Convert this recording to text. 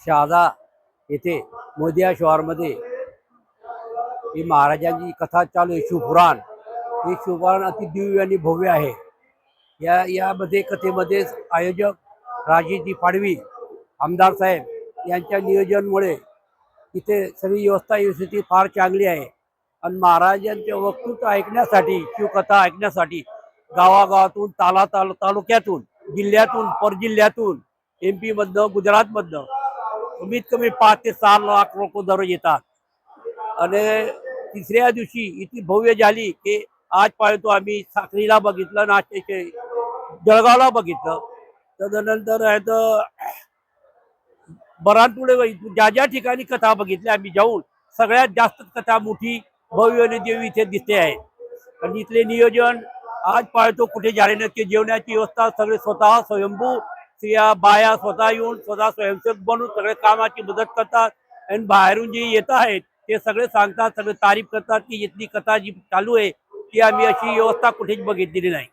शहादा येथे मोदिया शहरामध्ये ही महाराजांची कथा चालू आहे. शिवपुराण हे शिवपुराण अति दिव्य आणि भव्य आहे. यामध्ये कथेमध्ये आयोजक राजेजी पाडवी आमदार साहेब यांच्या नियोजनामुळे इथे सगळी व्यवस्थिती फार चांगली आहे. आणि महाराजांचे वक्तृत्व ऐकण्यासाठी, शिवकथा ऐकण्यासाठी गावागावातून तालुक्यातून, जिल्ह्यातून, परजिल्ह्यातून, MP मधनं, गुजरातमधनं कमीत कमी 5 ते 6 लाख लोक दररोज येतात. आणि तिसऱ्या दिवशी इतकी भव्य झाली की आज पाहतो आम्ही साखरीला बघितलं, नाशिक जळगावला बघितलं, तदनंतर आहे तर बरानपुढे ज्या ज्या ठिकाणी कथा बघितल्या आम्ही जाऊन सगळ्यात जास्त कथा मोठी भव्य आणि देवी इथे दिसते आहे. आणि इथले नियोजन आज पाहतो कुठे झाले नसते. जेवणाची व्यवस्था सगळे स्वतः स्वयंभू स्त्रिया बाया स्वतः येऊन स्वतः स्वयंसेवक बनून सगळे कामाची मदत करतात. आणि बाहेरून जे येत आहेत ते सगळे सांगतात, सगळे तारीफ करतात की इथली कथा जी चालू आहे ती आम्ही अशी व्यवस्था कुठेच बघितलेली नाही.